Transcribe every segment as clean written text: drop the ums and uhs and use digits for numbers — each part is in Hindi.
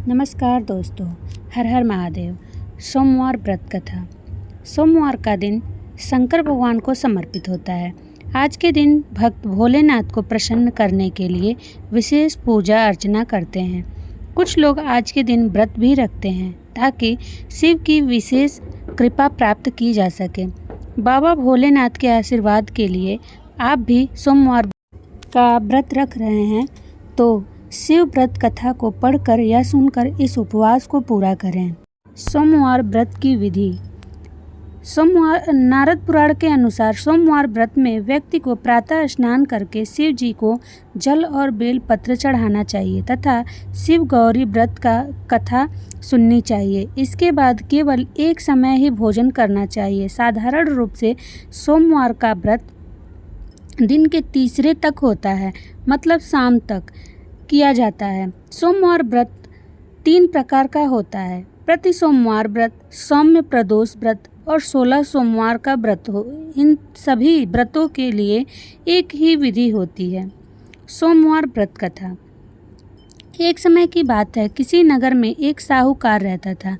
नमस्कार दोस्तों, हर हर महादेव। सोमवार व्रत कथा। सोमवार का दिन शंकर भगवान को समर्पित होता है। आज के दिन भक्त भोलेनाथ को प्रसन्न करने के लिए विशेष पूजा अर्चना करते हैं। कुछ लोग आज के दिन व्रत भी रखते हैं ताकि शिव की विशेष कृपा प्राप्त की जा सके। बाबा भोलेनाथ के आशीर्वाद के लिए आप भी सोमवार का व्रत रख रहे हैं तो शिव व्रत कथा को पढ़कर या सुनकर इस उपवास को पूरा करें। सोमवार व्रत की विधि। सोमवार नारद पुराण के अनुसार सोमवार व्रत में व्यक्ति को प्रातः स्नान करके शिव जी को जल और बेल पत्र चढ़ाना चाहिए तथा शिव गौरी व्रत का कथा सुननी चाहिए। इसके बाद केवल एक समय ही भोजन करना चाहिए। साधारण रूप से सोमवार का व्रत दिन के तीसरे तक होता है, मतलब शाम तक किया जाता है। सोमवार व्रत 3 प्रकार का होता है: प्रति सोमवार व्रत, सौम्य प्रदोष व्रत और 16 सोमवार का व्रत हो। इन सभी व्रतों के लिए एक ही विधि होती है। सोमवार व्रत कथा। एक समय की बात है, किसी नगर में एक साहूकार रहता था।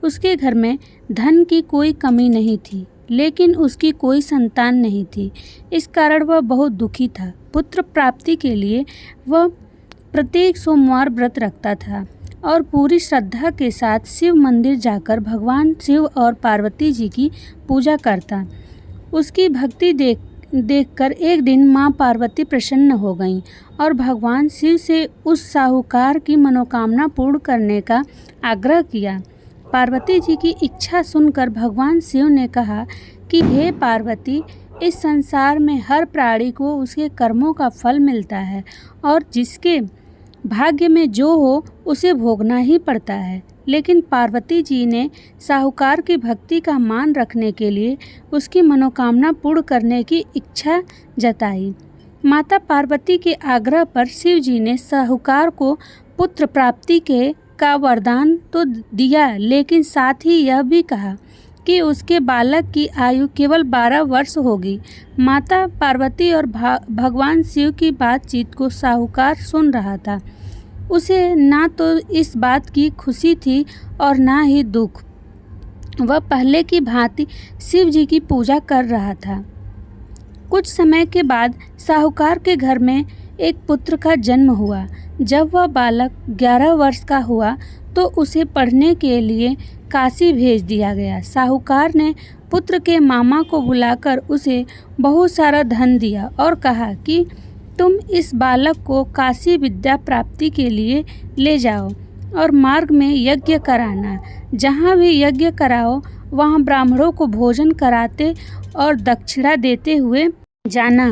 उसके घर में धन की कोई कमी नहीं थी, लेकिन उसकी कोई संतान नहीं थी। इस कारण वह बहुत दुखी था। पुत्र प्राप्ति के लिए वह प्रत्येक सोमवार व्रत रखता था और पूरी श्रद्धा के साथ शिव मंदिर जाकर भगवान शिव और पार्वती जी की पूजा करता। उसकी भक्ति देखकर एक दिन माँ पार्वती प्रसन्न हो गईं और भगवान शिव से उस साहूकार की मनोकामना पूर्ण करने का आग्रह किया। पार्वती जी की इच्छा सुनकर भगवान शिव ने कहा कि हे पार्वती, इस संसार में हर प्राणी को उसके कर्मों का फल मिलता है और जिसके भाग्य में जो हो उसे भोगना ही पड़ता है। लेकिन पार्वती जी ने साहूकार की भक्ति का मान रखने के लिए उसकी मनोकामना पूर्ण करने की इच्छा जताई। माता पार्वती के आग्रह पर शिव जी ने साहूकार को पुत्र प्राप्ति का वरदान तो दिया, लेकिन साथ ही यह भी कहा कि उसके बालक की आयु केवल 12 वर्ष होगी। माता पार्वती और भगवान शिव की बातचीत को साहूकार सुन रहा था। उसे ना तो इस बात की खुशी थी और ना ही दुख। वह पहले की भांति शिव जी की पूजा कर रहा था। कुछ समय के बाद साहूकार के घर में एक पुत्र का जन्म हुआ। जब वह बालक 11 वर्ष का हुआ तो उसे पढ़ने के लिए काशी भेज दिया गया। साहूकार ने पुत्र के मामा को बुलाकर उसे बहुत सारा धन दिया और कहा कि तुम इस बालक को काशी विद्या प्राप्ति के लिए ले जाओ और मार्ग में यज्ञ कराना। जहाँ भी यज्ञ कराओ वहाँ ब्राह्मणों को भोजन कराते और दक्षिणा देते हुए जाना।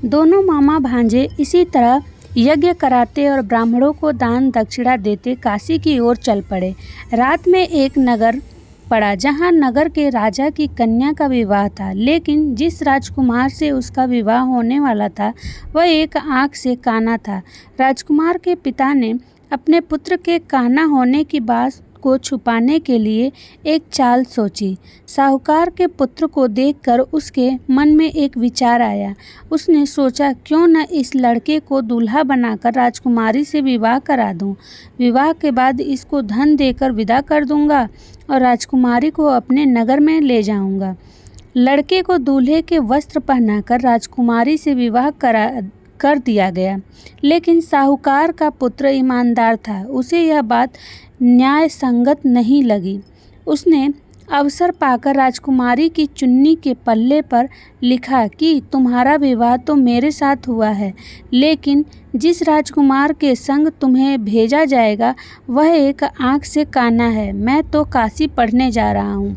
दोनों मामा भांजे इसी तरह यज्ञ कराते और ब्राह्मणों को दान दक्षिणा देते काशी की ओर चल पड़े। रात में एक नगर पड़ा जहाँ नगर के राजा की कन्या का विवाह था, लेकिन जिस राजकुमार से उसका विवाह होने वाला था वह एक आँख से काना था। राजकुमार के पिता ने अपने पुत्र के काना होने की बात को छुपाने के लिए एक चाल सोची। साहूकार के पुत्र को देखकर उसके मन में एक विचार आया। उसने सोचा, क्यों न इस लड़के को दूल्हा बनाकर राजकुमारी से विवाह करा दूं। विवाह के बाद इसको धन देकर विदा कर दूंगा और राजकुमारी को अपने नगर में ले जाऊंगा। लड़के को दूल्हे के वस्त्र पहनाकर राजकुमारी से विवाह कर दिया गया। लेकिन साहूकार का पुत्र ईमानदार था। उसे यह बात न्याय संगत नहीं लगी। उसने अवसर पाकर राजकुमारी की चुन्नी के पल्ले पर लिखा कि तुम्हारा विवाह तो मेरे साथ हुआ है, लेकिन जिस राजकुमार के संग तुम्हें भेजा जाएगा वह एक आँख से काना है। मैं तो काशी पढ़ने जा रहा हूँ।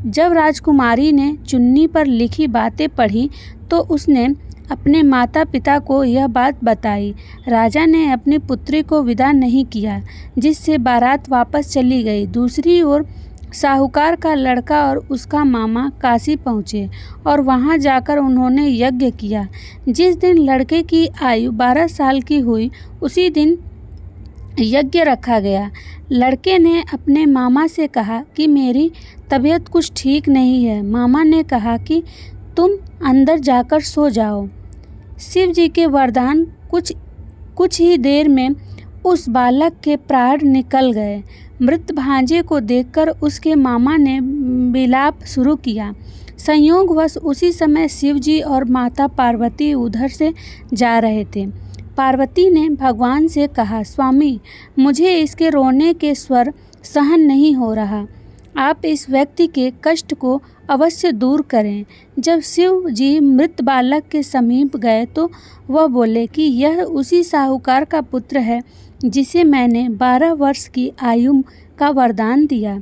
जब राजकुमारी ने चुन्नी पर लिखी बातें पढ़ी तो उसने अपने माता पिता को यह बात बताई। राजा ने अपनी पुत्री को विदा नहीं किया, जिससे बारात वापस चली गई। दूसरी ओर साहूकार का लड़का और उसका मामा काशी पहुँचे और वहां जाकर उन्होंने यज्ञ किया। जिस दिन लड़के की आयु 12 साल की हुई उसी दिन यज्ञ रखा गया। लड़के ने अपने मामा से कहा कि मेरी तबीयत कुछ ठीक नहीं है। मामा ने कहा कि तुम अंदर जाकर सो जाओ। शिव जी के वरदान कुछ ही देर में उस बालक के प्राण निकल गए। मृत भांजे को देखकर उसके मामा ने विलाप शुरू किया। संयोगवश उसी समय शिवजी और माता पार्वती उधर से जा रहे थे। पार्वती ने भगवान से कहा, स्वामी, मुझे इसके रोने के स्वर सहन नहीं हो रहा। आप इस व्यक्ति के कष्ट को अवश्य दूर करें। जब शिव जी मृत बालक के समीप गए तो वह बोले कि यह उसी साहूकार का पुत्र है जिसे मैंने 12 वर्ष की आयु का वरदान दिया।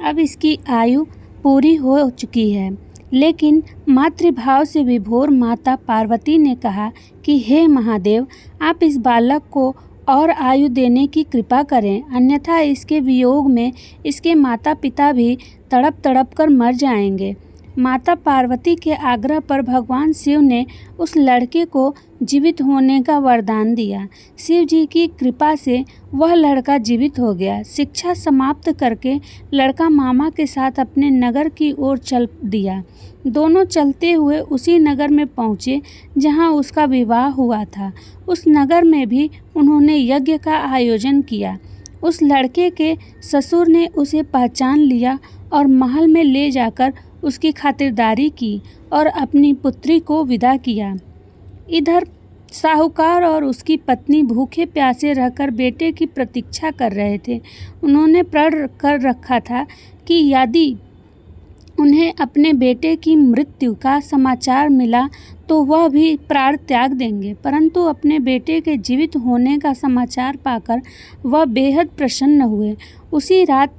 अब इसकी आयु पूरी हो चुकी है। लेकिन मातृभाव से विभोर माता पार्वती ने कहा कि हे महादेव, आप इस बालक को और आयु देने की कृपा करें, अन्यथा इसके वियोग में इसके माता पिता भी तड़प तड़प कर मर जाएंगे। माता पार्वती के आग्रह पर भगवान शिव ने उस लड़के को जीवित होने का वरदान दिया। शिव जी की कृपा से वह लड़का जीवित हो गया। शिक्षा समाप्त करके लड़का मामा के साथ अपने नगर की ओर चल दिया। दोनों चलते हुए उसी नगर में पहुँचे जहाँ उसका विवाह हुआ था। उस नगर में भी उन्होंने यज्ञ का आयोजन किया। उस लड़के के ससुर ने उसे पहचान लिया और महल में ले जाकर उसकी खातिरदारी की और अपनी पुत्री को विदा किया। इधर साहूकार और उसकी पत्नी भूखे प्यासे रहकर बेटे की प्रतीक्षा कर रहे थे। उन्होंने प्रण कर रखा था कि यदि उन्हें अपने बेटे की मृत्यु का समाचार मिला तो वह भी प्राण त्याग देंगे, परंतु अपने बेटे के जीवित होने का समाचार पाकर वह बेहद प्रसन्न हुए। उसी रात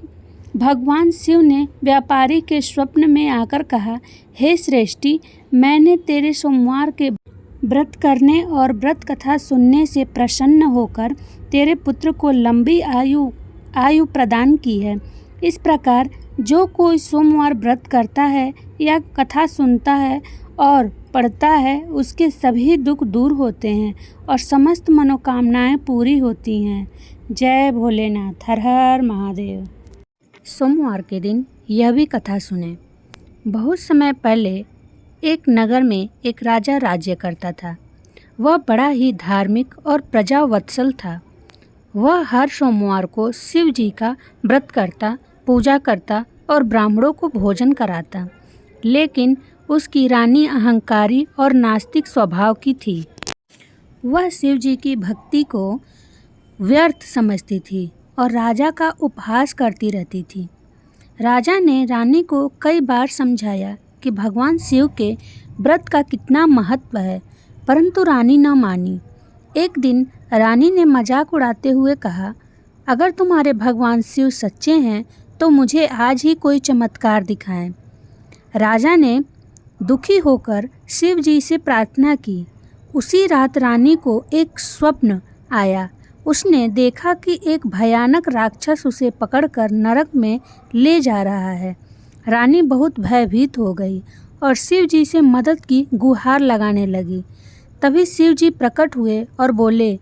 भगवान शिव ने व्यापारी के स्वप्न में आकर कहा, हे श्रेष्ठी, मैंने तेरे सोमवार के व्रत करने और व्रत कथा सुनने से प्रसन्न होकर तेरे पुत्र को लंबी आयु प्रदान की है। इस प्रकार जो कोई सोमवार व्रत करता है या कथा सुनता है और पढ़ता है, उसके सभी दुख दूर होते हैं और समस्त मनोकामनाएं पूरी होती हैं। जय भोलेनाथ। हर हर महादेव। सोमवार के दिन यह भी कथा सुने। बहुत समय पहले एक नगर में एक राजा राज्य करता था। वह बड़ा ही धार्मिक और प्रजावत्सल था। वह हर सोमवार को शिव जी का व्रत करता, पूजा करता और ब्राह्मणों को भोजन कराता। लेकिन उसकी रानी अहंकारी और नास्तिक स्वभाव की थी। वह शिव जी की भक्ति को व्यर्थ समझती थी और राजा का उपहास करती रहती थी। राजा ने रानी को कई बार समझाया कि भगवान शिव के व्रत का कितना महत्व है, परंतु रानी न मानी। एक दिन रानी ने मजाक उड़ाते हुए कहा, अगर तुम्हारे भगवान शिव सच्चे हैं तो मुझे आज ही कोई चमत्कार दिखाएं। राजा ने दुखी होकर शिव जी से प्रार्थना की। उसी रात रानी को एक स्वप्न आया। उसने देखा कि एक भयानक राक्षस उसे पकड़कर नरक में ले जा रहा है। रानी बहुत भयभीत हो गई और शिव जी से मदद की गुहार लगाने लगी। तभी शिव जी प्रकट हुए और बोले,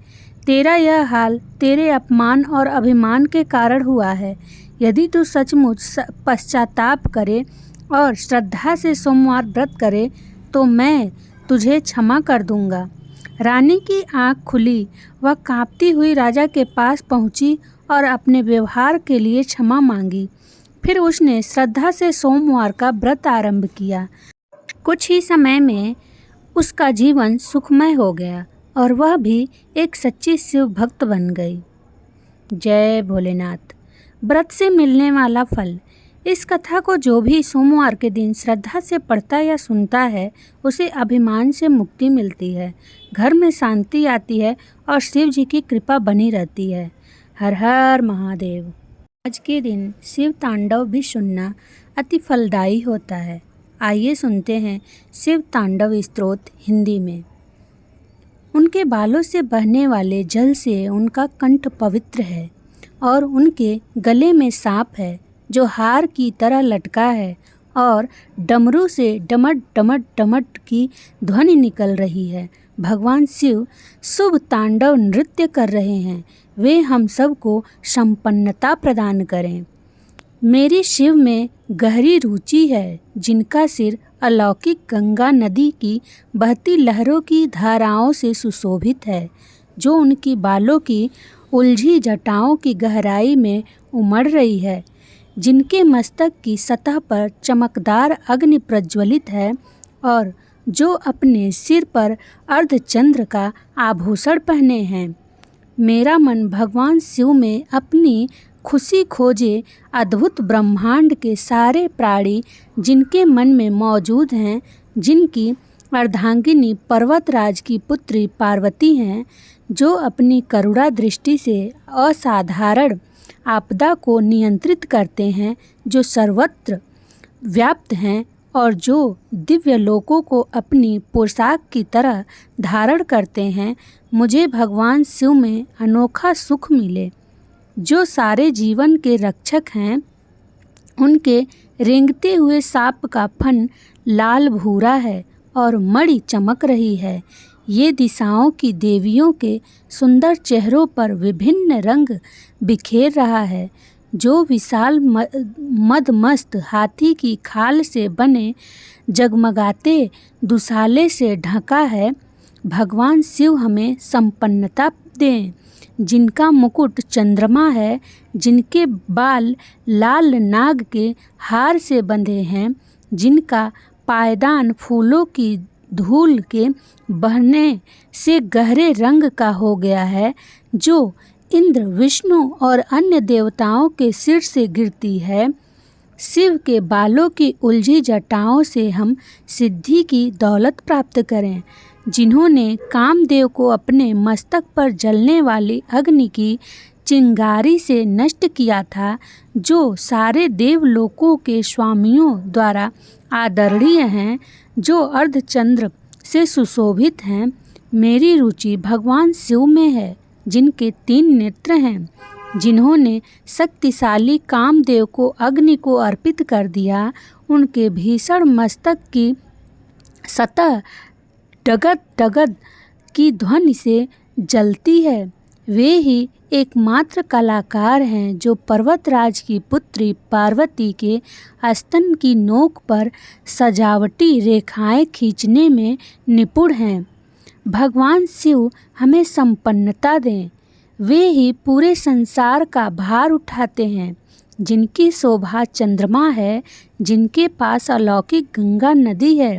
तेरा यह हाल तेरे अपमान और अभिमान के कारण हुआ है। यदि तू सचमुच पश्चाताप करे और श्रद्धा से सोमवार व्रत करे तो मैं तुझे क्षमा कर दूंगा। रानी की आंख खुली। वह कांपती हुई राजा के पास पहुंची और अपने व्यवहार के लिए क्षमा मांगी। फिर उसने श्रद्धा से सोमवार का व्रत आरंभ किया। कुछ ही समय में उसका जीवन सुखमय हो गया और वह भी एक सच्ची शिव भक्त बन गई। जय भोलेनाथ। व्रत से मिलने वाला फल। इस कथा को जो भी सोमवार के दिन श्रद्धा से पढ़ता या सुनता है, उसे अभिमान से मुक्ति मिलती है, घर में शांति आती है और शिव जी की कृपा बनी रहती है। हर हर महादेव। आज के दिन शिव तांडव भी सुनना अति फलदायी होता है। आइए सुनते हैं शिव तांडव स्तोत्र हिंदी में। उनके बालों से बहने वाले जल से उनका कंठ पवित्र है और उनके गले में सांप है जो हार की तरह लटका है और डमरू से डमट डमट डमट की ध्वनि निकल रही है। भगवान शिव शुभ तांडव नृत्य कर रहे हैं। वे हम सबको संपन्नता प्रदान करें। मेरी शिव में गहरी रुचि है, जिनका सिर अलौकिक गंगा नदी की बहती लहरों की धाराओं से सुशोभित है, जो उनकी बालों की उलझी जटाओं की गहराई में उमड़ रही है, जिनके मस्तक की सतह पर चमकदार अग्नि प्रज्वलित है और जो अपने सिर पर अर्धचंद्र का आभूषण पहने हैं। मेरा मन भगवान शिव में अपनी खुशी खोजे अद्भुत ब्रह्मांड के सारे प्राणी जिनके मन में मौजूद हैं, जिनकी अर्धांगिनी पर्वतराज की पुत्री पार्वती हैं, जो अपनी करुणा दृष्टि से असाधारण आपदा को नियंत्रित करते हैं, जो सर्वत्र व्याप्त हैं और जो दिव्य लोकों को अपनी पोशाक की तरह धारण करते हैं। मुझे भगवान शिव में अनोखा सुख मिले, जो सारे जीवन के रक्षक हैं। उनके रेंगते हुए सांप का फन लाल भूरा है और मणि चमक रही है। ये दिशाओं की देवियों के सुंदर चेहरों पर विभिन्न रंग बिखेर रहा है। जो विशाल मदमस्त हाथी की खाल से बने जगमगाते दुशाले से ढका है। भगवान शिव हमें संपन्नता दें, जिनका मुकुट चंद्रमा है, जिनके बाल लाल नाग के हार से बंधे हैं, जिनका पायदान फूलों की धूल के बहने से गहरे रंग का हो गया है, जो इंद्र, विष्णु और अन्य देवताओं के सिर से गिरती है। शिव के बालों की उलझी जटाओं से हम सिद्धि की दौलत प्राप्त करें, जिन्होंने कामदेव को अपने मस्तक पर जलने वाली अग्नि की चिंगारी से नष्ट किया था, जो सारे देवलोकों के स्वामियों द्वारा आदरणीय हैं, जो अर्धचंद्र से सुशोभित हैं। मेरी रुचि भगवान शिव में है, जिनके 3 नेत्र हैं, जिन्होंने शक्तिशाली कामदेव को अग्नि को अर्पित कर दिया। उनके भीषण मस्तक की सतह डगद डगद की ध्वनि से जलती है। वे ही एकमात्र कलाकार हैं जो पर्वतराज की पुत्री पार्वती के स्तन की नोक पर सजावटी रेखाएं खींचने में निपुण हैं। भगवान शिव हमें संपन्नता दें। वे ही पूरे संसार का भार उठाते हैं, जिनकी शोभा चंद्रमा है, जिनके पास अलौकिक गंगा नदी है,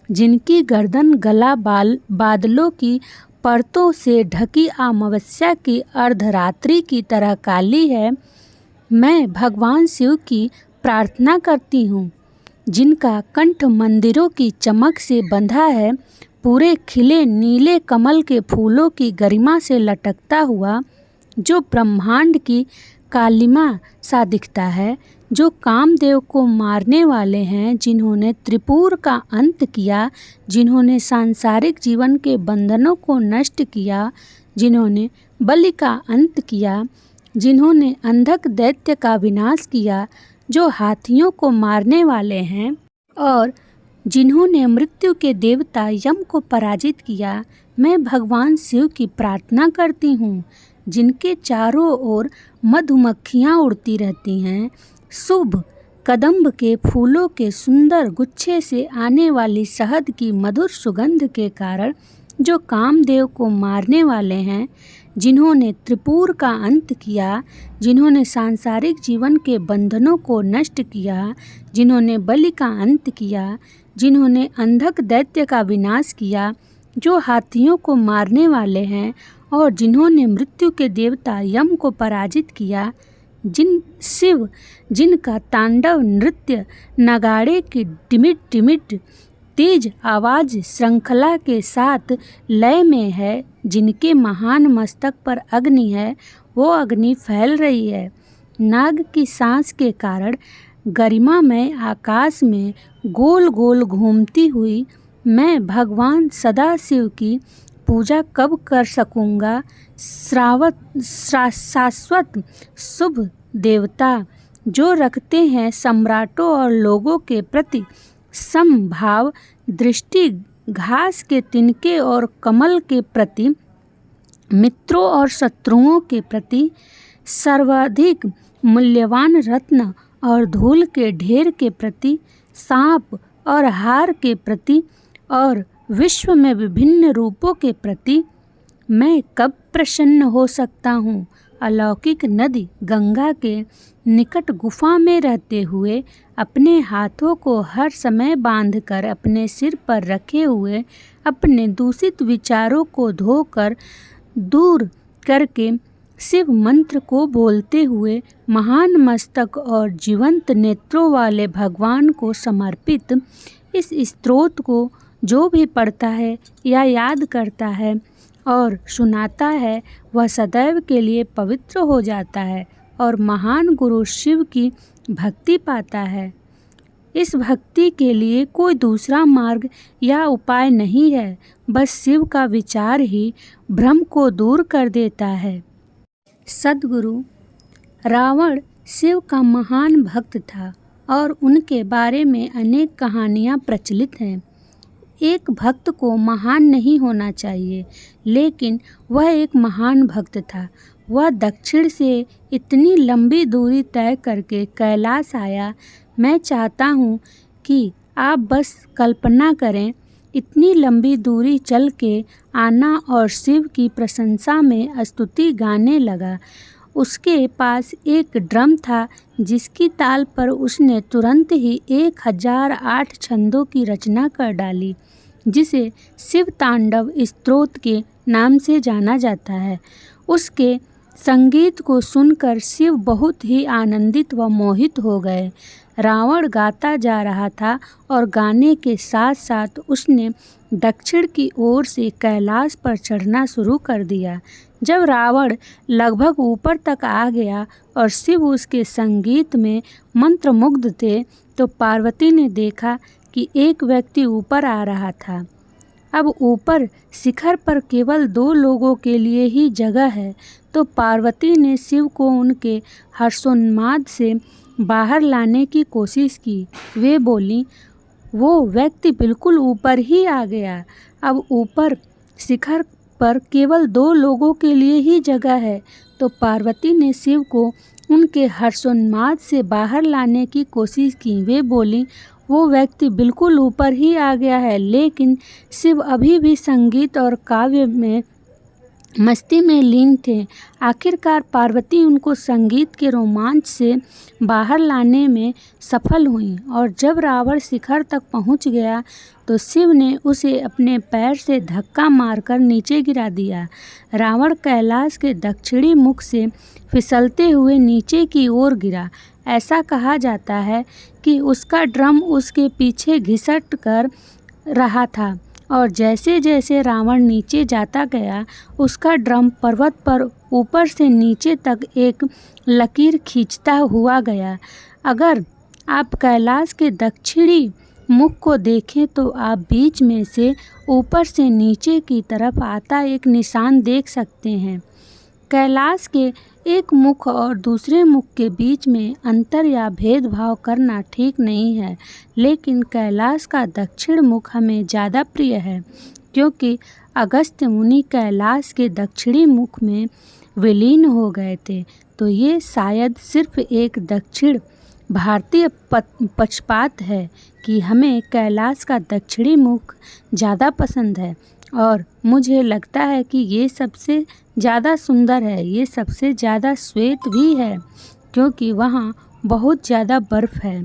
जिनकी गर्दन गला बादलों की परतों से ढकी अमावस्या की अर्धरात्रि की तरह काली है। मैं भगवान शिव की प्रार्थना करती हूँ, जिनका कंठ मंदिरों की चमक से बंधा है, पूरे खिले नीले कमल के फूलों की गरिमा से लटकता हुआ, जो ब्रह्मांड की कालिमा सा दिखता है, जो कामदेव को मारने वाले हैं, जिन्होंने त्रिपुर का अंत किया, जिन्होंने सांसारिक जीवन के बंधनों को नष्ट किया, जिन्होंने बलि का अंत किया, जिन्होंने अंधक दैत्य का विनाश किया, जो हाथियों को मारने वाले हैं और जिन्होंने मृत्यु के देवता यम को पराजित किया। मैं भगवान शिव की प्रार्थना करती हूँ, जिनके चारों ओर मधुमक्खियाँ उड़ती रहती हैं। शुभ कदम्ब के फूलों के सुंदर गुच्छे से आने वाली शहद की मधुर सुगंध के कारण, जो कामदेव को मारने वाले हैं, जिन्होंने त्रिपुर का अंत किया, जिन्होंने सांसारिक जीवन के बंधनों को नष्ट किया, जिन्होंने बलि का अंत किया, जिन्होंने अंधक दैत्य का विनाश किया, जो हाथियों को मारने वाले हैं और जिन्होंने मृत्यु के देवता यम को पराजित किया, जिनका तांडव नृत्य नगाड़े की टिमिट टिमिट तेज आवाज श्रृंखला के साथ लय में है, जिनके महान मस्तक पर अग्नि है, वो अग्नि फैल रही है। नाग की सांस के कारण गरिमामय आकाश में गोल गोल घूमती हुई मैं भगवान सदाशिव की पूजा कब कर सकूँगा। शाश्वत शुभ देवता, जो रखते हैं सम्राटों और लोगों के प्रति समभाव दृष्टि, घास के तिनके और कमल के प्रति, मित्रों और शत्रुओं के प्रति, सर्वाधिक मूल्यवान रत्न और धूल के ढेर के प्रति, सांप और हार के प्रति और विश्व में विभिन्न रूपों के प्रति, मैं कब प्रसन्न हो सकता हूँ। अलौकिक नदी गंगा के निकट गुफा में रहते हुए अपने हाथों को हर समय बांधकर अपने सिर पर रखे हुए अपने दूषित विचारों को धोकर दूर करके शिव मंत्र को बोलते हुए महान मस्तक और जीवंत नेत्रों वाले भगवान को समर्पित इस स्तोत्र को जो भी पढ़ता है या याद करता है और सुनाता है वह सदैव के लिए पवित्र हो जाता है और महान गुरु शिव की भक्ति पाता है। इस भक्ति के लिए कोई दूसरा मार्ग या उपाय नहीं है, बस शिव का विचार ही भ्रम को दूर कर देता है। सद्गुरु रावण शिव का महान भक्त था और उनके बारे में अनेक कहानियाँ प्रचलित हैं। एक भक्त को महान नहीं होना चाहिए, लेकिन वह एक महान भक्त था। वह दक्षिण से इतनी लंबी दूरी तय करके कैलाश आया। मैं चाहता हूँ कि आप बस कल्पना करें, इतनी लंबी दूरी चल के आना और शिव की प्रशंसा में स्तुति गाने लगा। उसके पास एक ड्रम था जिसकी ताल पर उसने तुरंत ही 1008 छंदों की रचना कर डाली, जिसे शिव तांडव स्तोत्र के नाम से जाना जाता है। उसके संगीत को सुनकर शिव बहुत ही आनंदित व मोहित हो गए। रावण गाता जा रहा था और गाने के साथ साथ उसने दक्षिण की ओर से कैलाश पर चढ़ना शुरू कर दिया। जब रावण लगभग ऊपर तक आ गया और शिव उसके संगीत में मंत्रमुग्ध थे, तो पार्वती ने देखा कि एक व्यक्ति ऊपर आ रहा था। अब ऊपर शिखर पर केवल 2 लोगों के लिए ही जगह है, तो पार्वती ने शिव को उनके हर्षोन्माद से बाहर लाने की कोशिश की। वे बोली, वो व्यक्ति बिल्कुल ऊपर ही आ गया। अब ऊपर शिखर पर केवल 2 लोगों के लिए ही जगह है, तो पार्वती ने शिव को उनके हर्षोन्माद से बाहर लाने की कोशिश की। वे बोली, वो व्यक्ति बिल्कुल ऊपर ही आ गया है, लेकिन शिव अभी भी संगीत और काव्य में मस्ती में लीन थे। आखिरकार पार्वती उनको संगीत के रोमांच से बाहर लाने में सफल हुई और जब रावण शिखर तक पहुंच गया तो शिव ने उसे अपने पैर से धक्का मारकर नीचे गिरा दिया। रावण कैलाश के दक्षिणी मुख से फिसलते हुए नीचे की ओर गिरा। ऐसा कहा जाता है कि उसका ड्रम उसके पीछे घिसट कर रहा था और जैसे जैसे रावण नीचे जाता गया, उसका ड्रम पर्वत पर ऊपर से नीचे तक एक लकीर खींचता हुआ गया। अगर आप कैलाश के दक्षिणी मुख को देखें तो आप बीच में से ऊपर से नीचे की तरफ आता एक निशान देख सकते हैं। कैलाश के एक मुख और दूसरे मुख के बीच में अंतर या भेदभाव करना ठीक नहीं है, लेकिन कैलाश का दक्षिण मुख हमें ज़्यादा प्रिय है क्योंकि अगस्त्य मुनि कैलाश के दक्षिणी मुख में विलीन हो गए थे। तो ये शायद सिर्फ एक दक्षिण भारतीय पक्षपात है कि हमें कैलाश का दक्षिणी मुख ज़्यादा पसंद है और मुझे लगता है कि ये सबसे ज़्यादा सुंदर है, ये सबसे ज़्यादा श्वेत भी है क्योंकि वहाँ बहुत ज़्यादा बर्फ़ है।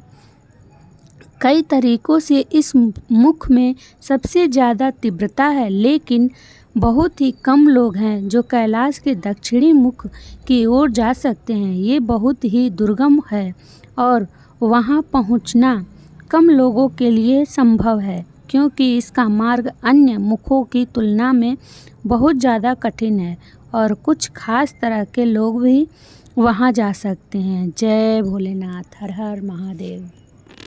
कई तरीक़ों से इस मुख में सबसे ज़्यादा तीव्रता है, लेकिन बहुत ही कम लोग हैं जो कैलाश के दक्षिणी मुख की ओर जा सकते हैं। ये बहुत ही दुर्गम है और वहाँ पहुँचना कम लोगों के लिए संभव है क्योंकि इसका मार्ग अन्य मुखों की तुलना में बहुत ज़्यादा कठिन है और कुछ खास तरह के लोग भी वहाँ जा सकते हैं। जय भोलेनाथ, हर हर महादेव।